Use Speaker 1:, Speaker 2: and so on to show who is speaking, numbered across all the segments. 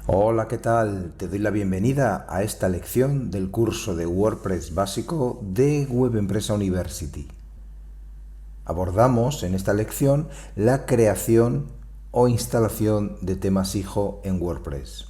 Speaker 1: Hola, ¿qué tal? Te doy la bienvenida a esta lección del curso de WordPress básico de Web Empresa University. Abordamos en esta lección la creación o instalación de temas hijo en WordPress.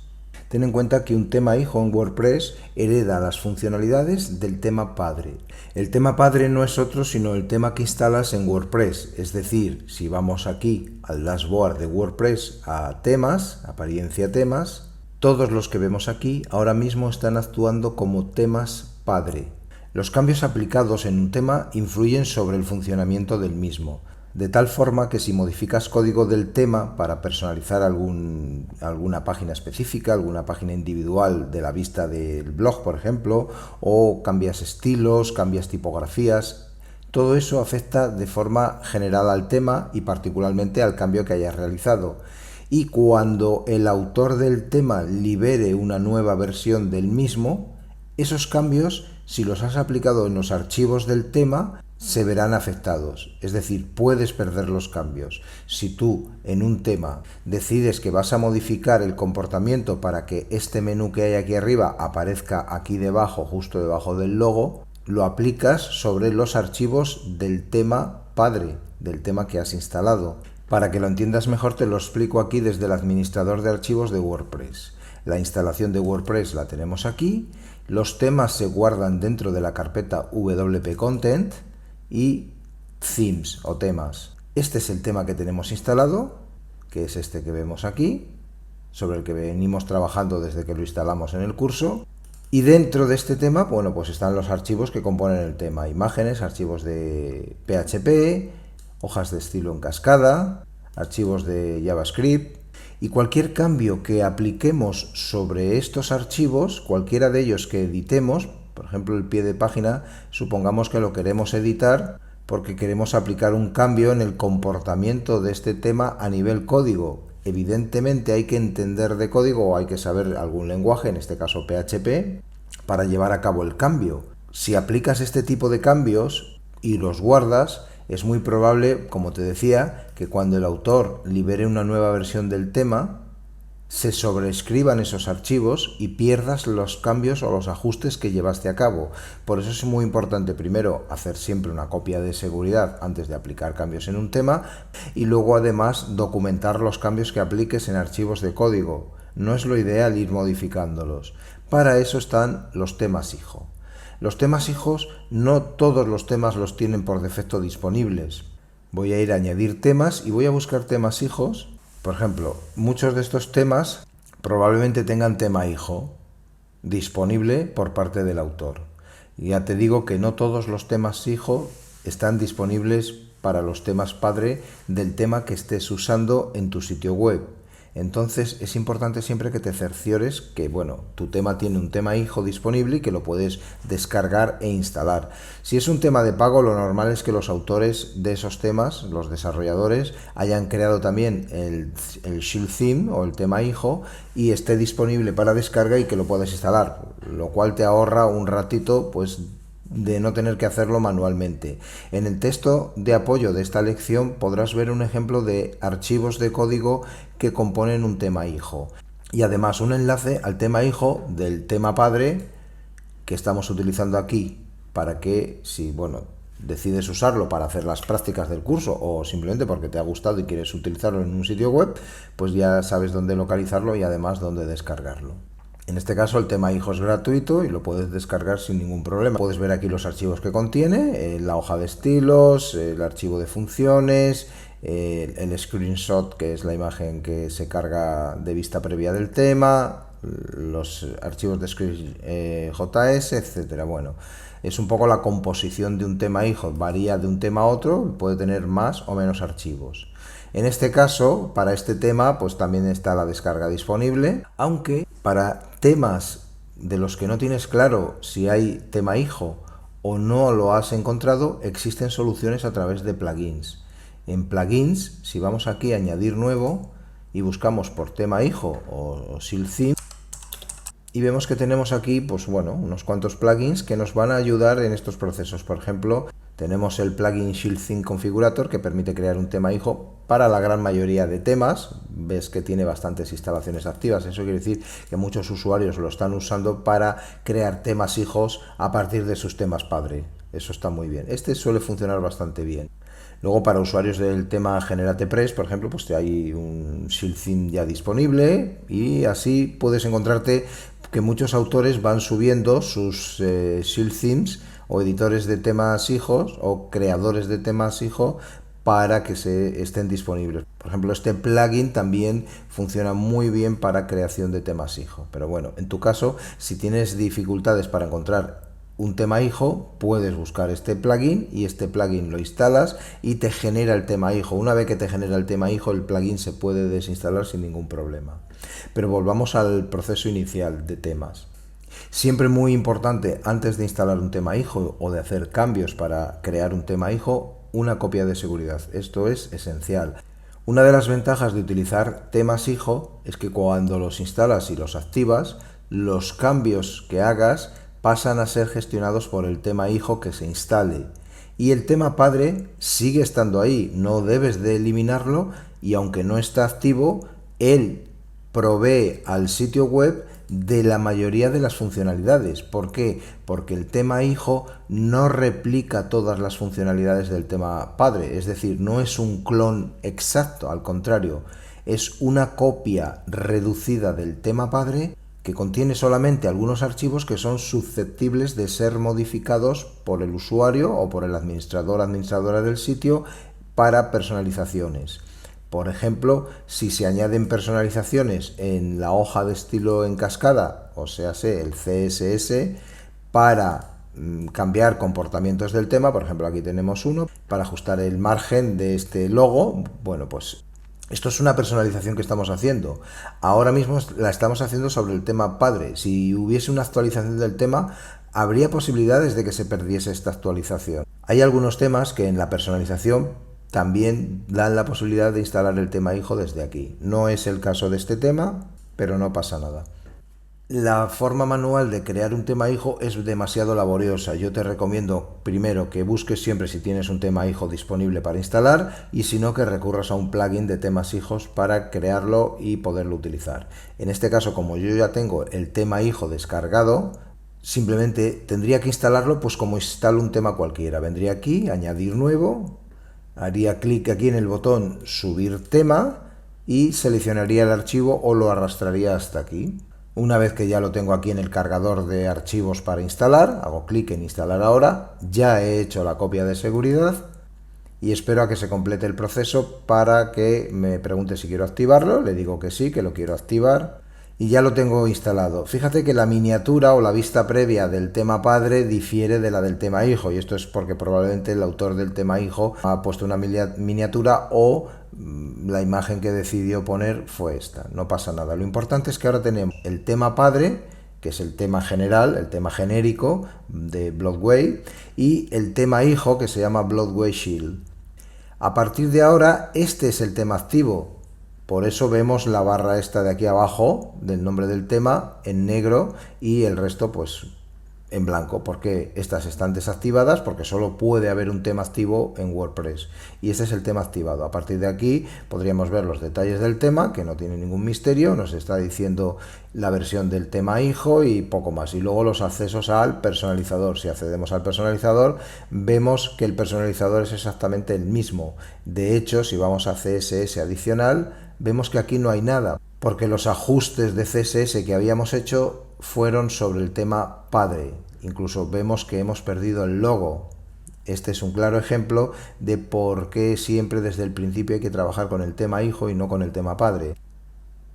Speaker 1: Ten en cuenta que un tema hijo en WordPress hereda las funcionalidades del tema padre. El tema padre no es otro sino el tema que instalas en WordPress, es decir, si vamos aquí al dashboard de WordPress a temas, apariencia temas, todos los que vemos aquí ahora mismo están actuando como temas padre. Los cambios aplicados en un tema influyen sobre el funcionamiento del mismo, de tal forma que si modificas código del tema para personalizar alguna página específica, alguna página individual de la vista del blog, por ejemplo, o cambias estilos, cambias tipografías, todo eso afecta de forma general al tema y particularmente al cambio que hayas realizado. Y cuando el autor del tema libere una nueva versión del mismo, esos cambios, si los has aplicado en los archivos del tema, se verán afectados. Es decir, puedes perder los cambios. Si tú en un tema decides que vas a modificar el comportamiento para que este menú que hay aquí arriba aparezca aquí debajo, justo debajo del logo, lo aplicas sobre los archivos del tema padre, del tema que has instalado. Para que lo entiendas mejor te lo explico aquí desde el administrador de archivos de WordPress. La instalación de WordPress la tenemos aquí, los temas se guardan dentro de la carpeta WP Content y Themes o temas. Este es el tema que tenemos instalado, que es este que vemos aquí, sobre el que venimos trabajando desde que lo instalamos en el curso. Y dentro de este tema, bueno, pues están los archivos que componen el tema, imágenes, archivos de PHP, hojas de estilo en cascada, archivos de JavaScript y cualquier cambio que apliquemos sobre estos archivos, cualquiera de ellos que editemos, por ejemplo el pie de página, supongamos que lo queremos editar porque queremos aplicar un cambio en el comportamiento de este tema a nivel código. Evidentemente hay que entender de código o hay que saber algún lenguaje, en este caso PHP, para llevar a cabo el cambio. Si aplicas este tipo de cambios y los guardas, es muy probable, como te decía, que cuando el autor libere una nueva versión del tema, se sobreescriban esos archivos y pierdas los cambios o los ajustes que llevaste a cabo. Por eso es muy importante primero hacer siempre una copia de seguridad antes de aplicar cambios en un tema y luego además documentar los cambios que apliques en archivos de código. No es lo ideal ir modificándolos. Para eso están los temas hijo. Los temas hijos, no todos los temas los tienen por defecto disponibles. Voy a ir a añadir temas y voy a buscar temas hijos. Por ejemplo, muchos de estos temas probablemente tengan tema hijo disponible por parte del autor. Ya te digo que no todos los temas hijo están disponibles para los temas padre del tema que estés usando en tu sitio web. Entonces es importante siempre que te cerciores que, bueno, tu tema tiene un tema hijo disponible y que lo puedes descargar e instalar. Si es un tema de pago, lo normal es que los autores de esos temas, los desarrolladores, hayan creado también el Shield Theme o el tema hijo y esté disponible para descarga y que lo puedas instalar, lo cual te ahorra un ratito, pues, de no tener que hacerlo manualmente. En el texto de apoyo de esta lección podrás ver un ejemplo de archivos de código que componen un tema hijo y además un enlace al tema hijo del tema padre que estamos utilizando aquí para que, si decides usarlo para hacer las prácticas del curso o simplemente porque te ha gustado y quieres utilizarlo en un sitio web, pues ya sabes dónde localizarlo y además dónde descargarlo. En este caso el tema hijo es gratuito y lo puedes descargar sin ningún problema. Puedes ver aquí los archivos que contiene, la hoja de estilos, el archivo de funciones, el screenshot, que es la imagen que se carga de vista previa del tema, los archivos de JS, etcétera. Bueno, es un poco la composición de un tema hijo, varía de un tema a otro, puede tener más o menos archivos. En este caso, para este tema, pues también está la descarga disponible, aunque para temas de los que no tienes claro si hay tema hijo o no lo has encontrado, existen soluciones a través de plugins. En plugins, si vamos aquí a añadir nuevo y buscamos por tema hijo o Shield Theme, y vemos que tenemos aquí, pues bueno, unos cuantos plugins que nos van a ayudar en estos procesos. Por ejemplo, Tenemos el plugin Shield Theme Configurator que permite crear un tema hijo para la gran mayoría de temas. Ves que tiene bastantes instalaciones activas. Eso quiere decir que muchos usuarios lo están usando para crear temas hijos a partir de sus temas padre. Eso está muy bien. Este suele funcionar bastante bien. Luego, para usuarios del tema GeneratePress, por ejemplo, pues hay un Shield Theme ya disponible y así puedes encontrarte que muchos autores van subiendo sus Shield Themes o editores de temas hijos o creadores de temas hijo para que se estén disponibles. Por ejemplo, este plugin también funciona muy bien para creación de temas hijo. Pero bueno, en tu caso, si tienes dificultades para encontrar un tema hijo, puedes buscar este plugin y este plugin lo instalas y te genera el tema hijo. Una vez que te genera el tema hijo, el plugin se puede desinstalar sin ningún problema. Pero volvamos al proceso inicial de temas. Siempre muy importante, antes de instalar un tema hijo o de hacer cambios para crear un tema hijo, una copia de seguridad. Esto es esencial. Una de las ventajas de utilizar temas hijo es que cuando los instalas y los activas, los cambios que hagas pasan a ser gestionados por el tema hijo que se instale. Y el tema padre sigue estando ahí, no debes de eliminarlo y aunque no está activo, él provee al sitio web de la mayoría de las funcionalidades. ¿Por qué? Porque el tema hijo no replica todas las funcionalidades del tema padre, es decir, no es un clon exacto, al contrario, es una copia reducida del tema padre que contiene solamente algunos archivos que son susceptibles de ser modificados por el usuario o por el administrador o administradora del sitio para personalizaciones. Por ejemplo, si se añaden personalizaciones en la hoja de estilo en cascada, o sea, el CSS, para cambiar comportamientos del tema, por ejemplo, aquí tenemos uno, para ajustar el margen de este logo, bueno, pues esto es una personalización que estamos haciendo. Ahora mismo la estamos haciendo sobre el tema padre. Si hubiese una actualización del tema, habría posibilidades de que se perdiese esta actualización. Hay algunos temas que en la personalización también dan la posibilidad de instalar el tema hijo desde aquí. No es el caso de este tema, pero no pasa nada. La forma manual de crear un tema hijo es demasiado laboriosa. Yo te recomiendo primero que busques siempre si tienes un tema hijo disponible para instalar y si no que recurras a un plugin de temas hijos para crearlo y poderlo utilizar. En este caso, como yo ya tengo el tema hijo descargado, simplemente tendría que instalarlo pues como instalo un tema cualquiera. Vendría aquí, añadir nuevo, haría clic aquí en el botón subir tema y seleccionaría el archivo o lo arrastraría hasta aquí. Una vez que ya lo tengo aquí en el cargador de archivos para instalar, hago clic en instalar ahora, ya he hecho la copia de seguridad y espero a que se complete el proceso para que me pregunte si quiero activarlo, le digo que sí, que lo quiero activar y ya lo tengo instalado. Fíjate que la miniatura o la vista previa del tema padre difiere de la del tema hijo y esto es porque probablemente el autor del tema hijo ha puesto una miniatura o la imagen que decidió poner fue esta. No pasa nada. Lo importante es que ahora tenemos el tema padre, que es el tema general, el tema genérico de Bloodway, y el tema hijo que se llama Bloodway Shield. A partir de ahora, este es el tema activo. Por eso vemos la barra esta de aquí abajo del nombre del tema en negro y el resto pues en blanco, porque estas están desactivadas porque solo puede haber un tema activo en WordPress y este es el tema activado. A partir de aquí podríamos ver los detalles del tema, que no tiene ningún misterio, nos está diciendo la versión del tema hijo y poco más, y luego los accesos al personalizador. Si accedemos al personalizador vemos que el personalizador es exactamente el mismo. De hecho, si vamos a CSS adicional vemos que aquí no hay nada, porque los ajustes de CSS que habíamos hecho fueron sobre el tema padre. Incluso vemos que hemos perdido el logo. Este es un claro ejemplo de por qué siempre desde el principio hay que trabajar con el tema hijo y no con el tema padre.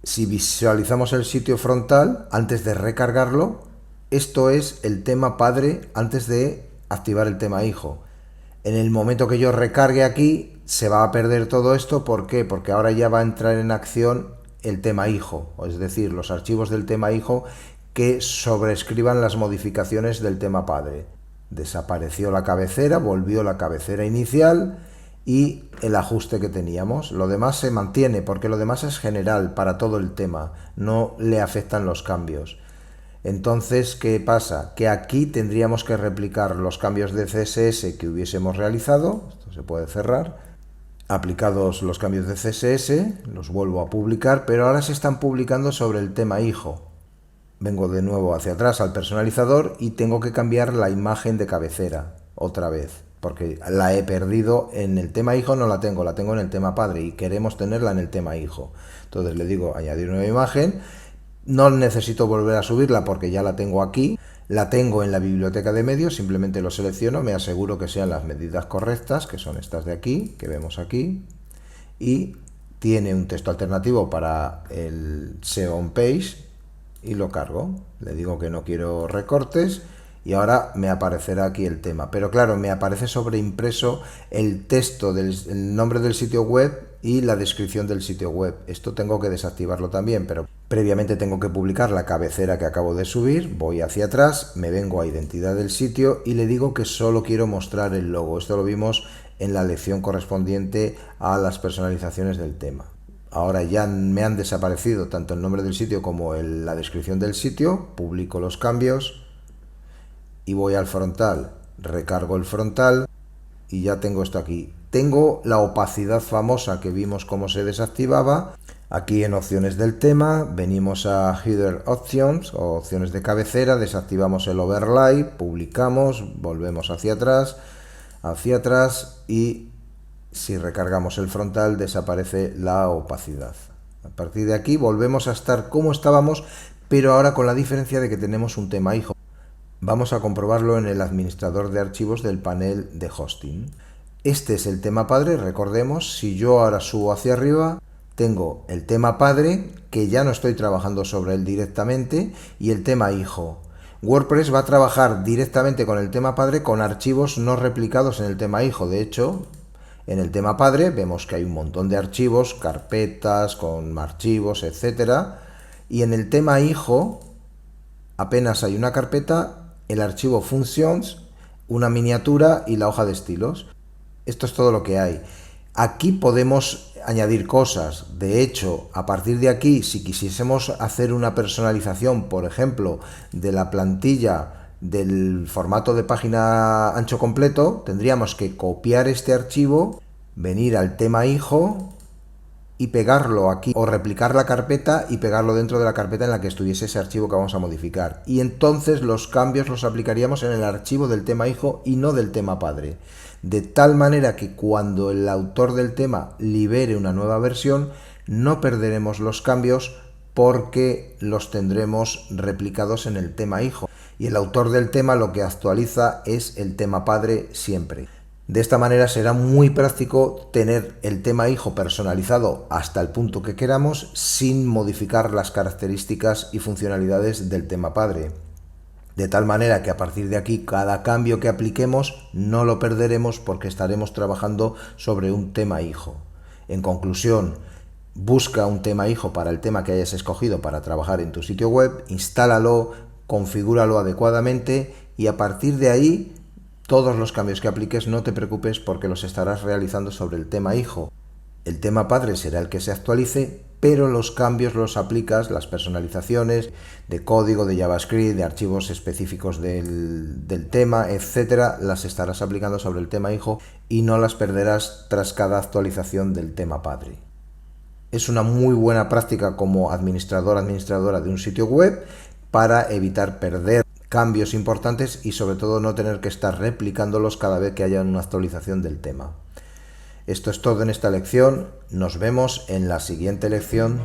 Speaker 1: Si visualizamos el sitio frontal, antes de recargarlo, esto es el tema padre antes de activar el tema hijo. En el momento que yo recargue aquí, se va a perder todo esto. ¿Por qué? Porque ahora ya va a entrar en acción el tema hijo, es decir, los archivos del tema hijo que sobrescriban las modificaciones del tema padre. Desapareció la cabecera, volvió la cabecera inicial y el ajuste que teníamos. Lo demás se mantiene porque lo demás es general para todo el tema, no le afectan los cambios. Entonces, ¿qué pasa? Que aquí tendríamos que replicar los cambios de CSS que hubiésemos realizado, esto se puede cerrar, aplicados los cambios de CSS, los vuelvo a publicar, pero ahora se están publicando sobre el tema hijo. Vengo de nuevo hacia atrás al personalizador y tengo que cambiar la imagen de cabecera otra vez, porque la he perdido en el tema hijo, no la tengo en el tema padre y queremos tenerla en el tema hijo. Entonces le digo añadir nueva imagen, no necesito volver a subirla porque ya la tengo aquí, la tengo en la biblioteca de medios, simplemente lo selecciono, me aseguro que sean las medidas correctas, que son estas de aquí, que vemos aquí, y tiene un texto alternativo para el SEO on page, y lo cargo, le digo que no quiero recortes y ahora me aparecerá aquí el tema, pero claro, me aparece sobreimpreso el texto el nombre del sitio web y la descripción del sitio web. Esto tengo que desactivarlo también, pero previamente tengo que publicar la cabecera que acabo de subir, voy hacia atrás, me vengo a identidad del sitio y le digo que solo quiero mostrar el logo. Esto lo vimos en la lección correspondiente a las personalizaciones del tema. Ahora ya me han desaparecido tanto el nombre del sitio como la descripción del sitio, publico los cambios y voy al frontal, recargo el frontal y ya tengo esto aquí. Tengo la opacidad famosa que vimos cómo se desactivaba. Aquí en opciones del tema, venimos a Header Options o opciones de cabecera, desactivamos el overlay, publicamos, volvemos hacia atrás y si recargamos el frontal desaparece la opacidad. A partir de aquí volvemos a estar como estábamos, pero ahora con la diferencia de que tenemos un tema hijo. Vamos a comprobarlo en el administrador de archivos del panel de hosting. Este es el tema padre, recordemos, si yo ahora subo hacia arriba, tengo el tema padre, que ya no estoy trabajando sobre él directamente, y el tema hijo. WordPress va a trabajar directamente con el tema padre con archivos no replicados en el tema hijo. De hecho, en el tema padre vemos que hay un montón de archivos, carpetas con archivos, etcétera, y en el tema hijo apenas hay una carpeta, el archivo functions, una miniatura y la hoja de estilos. Esto es todo lo que hay. Aquí podemos añadir cosas. De hecho, a partir de aquí, si quisiésemos hacer una personalización, por ejemplo, de la plantilla del formato de página ancho completo, tendríamos que copiar este archivo, venir al tema hijo y pegarlo aquí, o replicar la carpeta y pegarlo dentro de la carpeta en la que estuviese ese archivo que vamos a modificar. Y entonces los cambios los aplicaríamos en el archivo del tema hijo y no del tema padre. De tal manera que cuando el autor del tema libere una nueva versión, no perderemos los cambios porque los tendremos replicados en el tema hijo. Y el autor del tema lo que actualiza es el tema padre siempre. De esta manera será muy práctico tener el tema hijo personalizado hasta el punto que queramos sin modificar las características y funcionalidades del tema padre. De tal manera que a partir de aquí cada cambio que apliquemos no lo perderemos porque estaremos trabajando sobre un tema hijo. En conclusión, busca un tema hijo para el tema que hayas escogido para trabajar en tu sitio web, instálalo, configúralo adecuadamente y a partir de ahí todos los cambios que apliques no te preocupes porque los estarás realizando sobre el tema hijo. El tema padre será el que se actualice, pero los cambios los aplicas, las personalizaciones de código, de JavaScript, de archivos específicos del tema, etcétera, las estarás aplicando sobre el tema hijo y no las perderás tras cada actualización del tema padre. Es una muy buena práctica como administradora de un sitio web para evitar perder cambios importantes y sobre todo no tener que estar replicándolos cada vez que haya una actualización del tema. Esto es todo en esta lección, nos vemos en la siguiente lección.